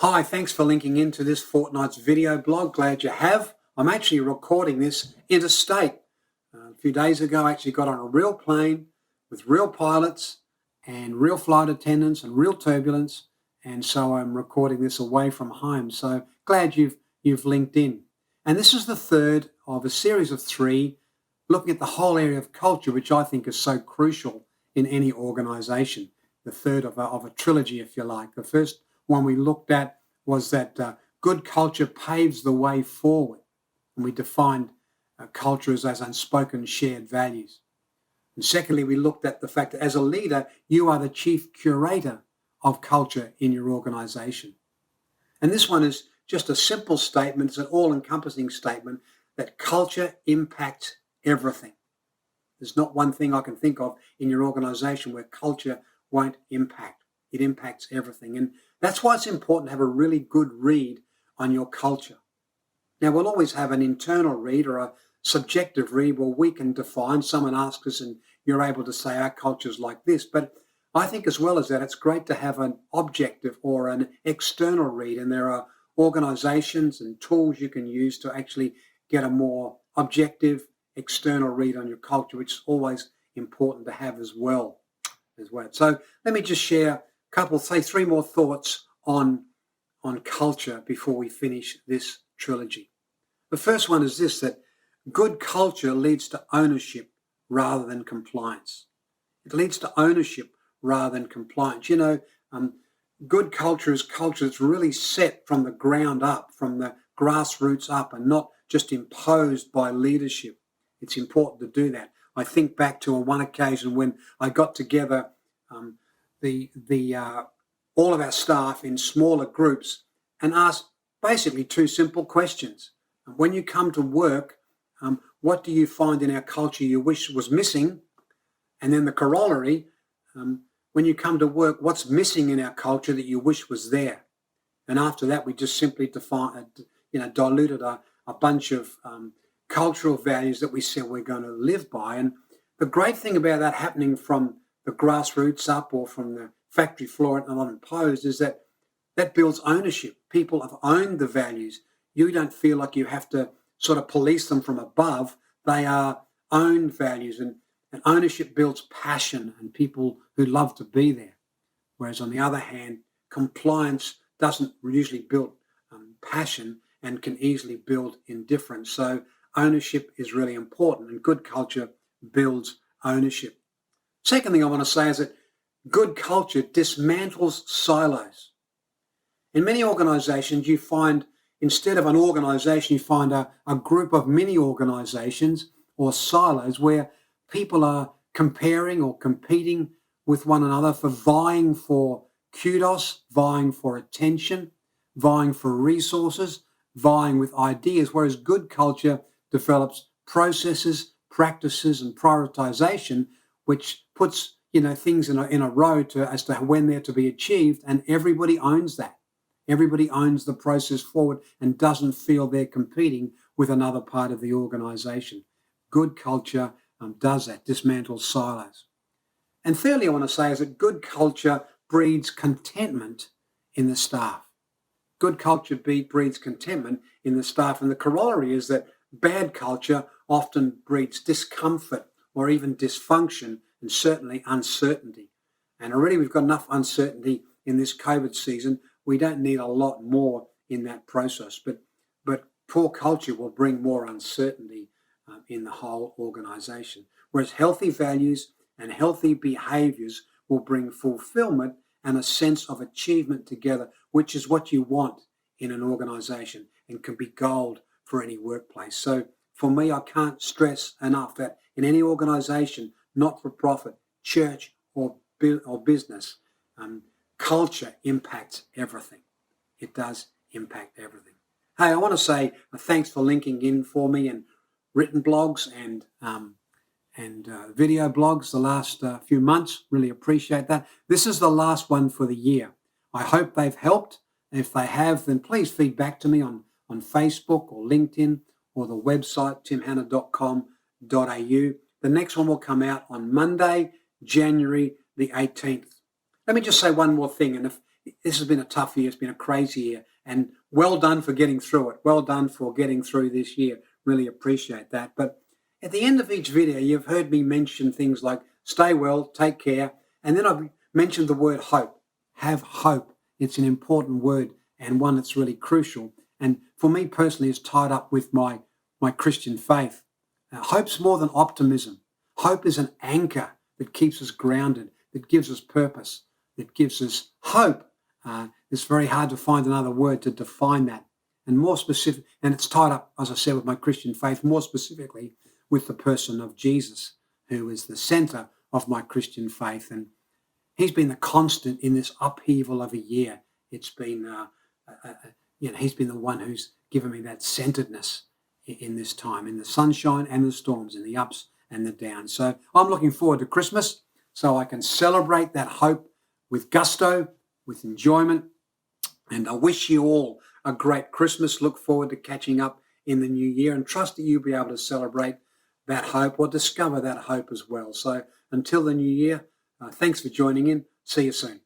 Hi, thanks for linking into this fortnight's video blog. Glad you have. I'm actually recording this interstate. A few days ago, I actually got on a real plane with real pilots and real flight attendants and real turbulence, and so I'm recording this away from home. So glad you've linked in. And this is the third of a series of three looking at the whole area of culture, which I think is so crucial in any organisation. The third of a trilogy, if you like. The first one we looked at was that good culture paves the way forward. And we defined culture as unspoken shared values. And secondly, we looked at the fact that as a leader, you are the chief curator of culture in your organisation. And this one is just a simple statement. It's an all-encompassing statement that culture impacts everything. There's not one thing I can think of in your organisation where culture won't impact. It impacts everything. And that's why it's important to have a really good read on your culture. Now, we'll always have an internal read or a subjective read where we can define. Someone asks us and you're able to say our culture's like this. But I think as well as that, it's great to have an objective or an external read. And there are organisations and tools you can use to actually get a more objective external read on your culture, which is always important to have as well. So let me just share a couple, say three more thoughts on culture before we finish this trilogy. The first one is this, that good culture leads to ownership rather than compliance. It leads to ownership rather than compliance. Good culture is culture that's really set from the ground up, from the grassroots up, and not just imposed by leadership. It's important to do that. I think back to on one occasion when I got together all of our staff in smaller groups and asked basically two simple questions. When you come to work, what do you find in our culture you wish was missing? And then the corollary, when you come to work, what's missing in our culture that you wish was there? And after that, we just simply diluted a bunch of cultural values that we said we're going to live by. And the great thing about that happening from the grassroots up or from the factory floor and not imposed is that builds ownership. People have owned the values. You don't feel like you have to sort of police them from above. They are owned values, and ownership builds passion and people who love to be there. Whereas on the other hand, compliance doesn't usually build passion and can easily build indifference. So ownership is really important, and good culture builds ownership. Second thing I want to say is that good culture dismantles silos. In many organizations, you find, instead of an organization, you find a group of mini organizations or silos where people are comparing or competing with one another for vying for kudos, vying for attention, vying for resources, vying with ideas, whereas good culture develops processes, practices, and prioritization, which puts things in a row as to when they're to be achieved, and everybody owns that. Everybody owns the process forward and doesn't feel they're competing with another part of the organization. Good culture does that, dismantles silos. And thirdly, I want to say is that good culture breeds contentment in the staff. Good culture breeds contentment in the staff, and the corollary is that bad culture often breeds discomfort or even dysfunction and certainly uncertainty. And already we've got enough uncertainty in this COVID season. We don't need a lot more in that process. But poor culture will bring more uncertainty in the whole organisation. Whereas healthy values and healthy behaviours will bring fulfilment and a sense of achievement together, which is what you want in an organisation and can be gold for any workplace. So for me, I can't stress enough that in any organisation, not-for-profit, church or business, culture impacts everything. It does impact everything. Hey, I want to say thanks for linking in for me and written blogs and video blogs the last few months. Really appreciate that. This is the last one for the year. I hope they've helped. If they have, then please feed back to me on Facebook or LinkedIn or the website timhanna.com.au. The next one will come out on Monday, January the 18th. Let me just say one more thing, and this has been a tough year. It's been a crazy year. And well done for getting through it. Well done for getting through this year. Really appreciate that. But at the end of each video, you've heard me mention things like stay well, take care. And then I've mentioned the word hope. Have hope. It's an important word and one that's really crucial. And for me personally, it's tied up with my Christian faith. Hope's more than optimism. Hope is an anchor that keeps us grounded, that gives us purpose, that gives us hope. It's very hard to find another word to define that. And more specific, and it's tied up, as I said, with my Christian faith, more specifically with the person of Jesus, who is the center of my Christian faith. And he's been the constant in this upheaval of a year. It's been, he's been the one who's given me that centeredness in this time, in the sunshine and the storms, in the ups and the downs. So I'm looking forward to Christmas so I can celebrate that hope with gusto, with enjoyment. And I wish you all a great Christmas. Look forward to catching up in the new year and trust that you'll be able to celebrate that hope or discover that hope as well. So until the new year, thanks for joining in. See you soon.